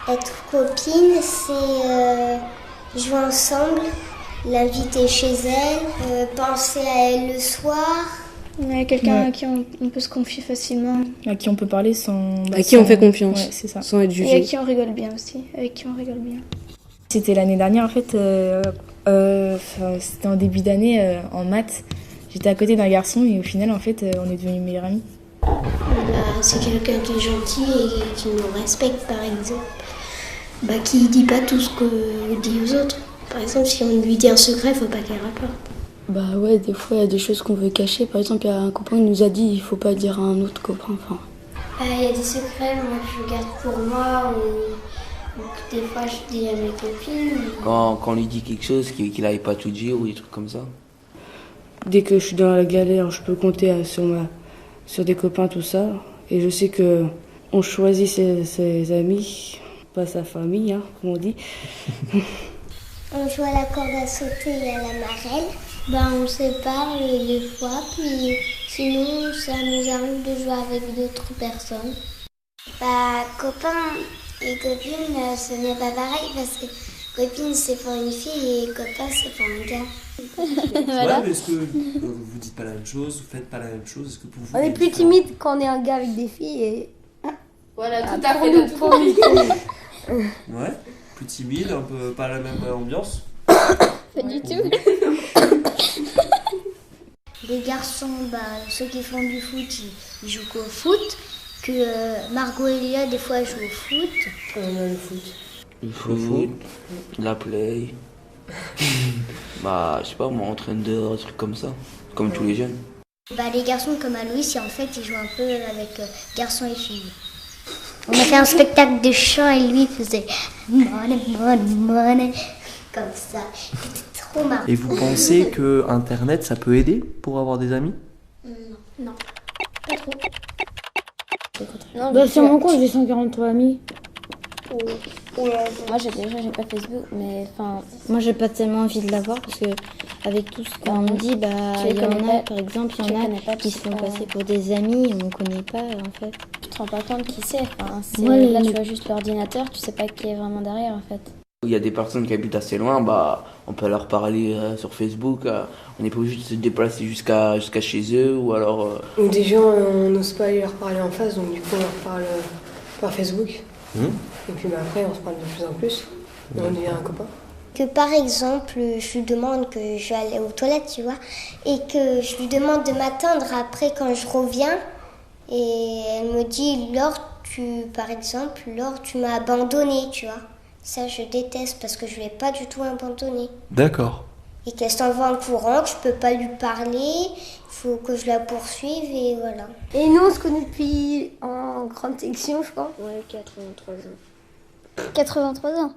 Être copine, c'est jouer ensemble, l'inviter chez elle, penser à elle le soir. Quelqu'un à qui on peut se confier facilement. À qui on peut parler sans... à qui on fait confiance, ouais, c'est ça. Sans être jugé. Et à qui on rigole bien aussi. Avec qui on rigole bien. C'était l'année dernière, en fait, c'était en début d'année, en maths. J'étais à côté d'un garçon et au final, en fait, on est devenus meilleurs amis. C'est quelqu'un qui est gentil et qui nous respecte, par exemple. Qui dit pas tout ce qu'on dit aux autres. Par exemple, si on lui dit un secret, faut pas qu'elle rapporte. Ouais, des fois, il y a des choses qu'on veut cacher. Par exemple, il y a un copain qui nous a dit il faut pas dire à un autre copain. Il y a des secrets, moi, que je garde pour moi ou que des fois, je dis à mes copines. Quand on lui dit quelque chose, qu'il n'aille pas tout dire ou des trucs comme ça. Dès que je suis dans la galère, je peux compter sur des copains, tout ça. Et je sais que on choisit ses amis, pas sa famille, comme on dit. On joue à la corde à sauter et à la marelle. On se sépare des fois, puis sinon ça nous arrive de jouer avec d'autres personnes. Copain et copine, ce n'est pas pareil parce que copine c'est pour une fille et copain c'est pour un gars. Voilà. Ouais, mais est-ce que vous dites pas la même chose, vous faites pas la même chose, est-ce que pour vous... On est plus timide quand on est un gars avec des filles et... Voilà, tout à fait. Pour nous. Ouais, plus timide, un peu pas la même ambiance. Pas du tout. Les garçons, ceux qui font du foot, ils jouent qu'au foot. Que Margot et Léa, des fois, jouent au foot. On a le foot. Le foot, la play. Je sais pas, moi, entraîne dehors, des trucs comme ça. Comme tous les jeunes. Les garçons comme Aloïs, en fait, ils jouent un peu avec garçons et filles. On a fait un spectacle de chant et lui faisait money, money, money, comme ça. C'était trop marrant. Et vous pensez que Internet, ça peut aider pour avoir des amis? Non, pas trop. Non, Sur mon compte, j'ai 143 amis. Moi j'ai pas Facebook, mais enfin... Moi j'ai pas tellement envie de l'avoir parce que avec tout ce qu'on me dit, il y en a par exemple, il y en a qui se font passer pour des amis et on connaît pas en fait. Tu te rends pas compte qui c'est, là tu vois juste l'ordinateur, tu sais pas qui est vraiment derrière en fait. Il y a des personnes qui habitent assez loin, on peut leur parler sur Facebook, on n'est pas obligé de se déplacer jusqu'à chez eux ou alors... Ou des gens, on n'ose pas aller leur parler en face, donc du coup on leur parle par Facebook. Et puis après on se parle de plus en plus, et on devient un copain. Que par exemple, je lui demande que je vais aller aux toilettes, tu vois, et que je lui demande de m'attendre après quand je reviens, et elle me dit, Laure, tu m'as abandonnée, tu vois. Ça, je déteste parce que je ne l'ai pas du tout abandonnée. D'accord. Et qu'elle s'en va en courant, que je peux pas lui parler, il faut que je la poursuive et voilà. Et nous on se connaît depuis en grande section, je crois. Ouais, 83 ans. 83 ans.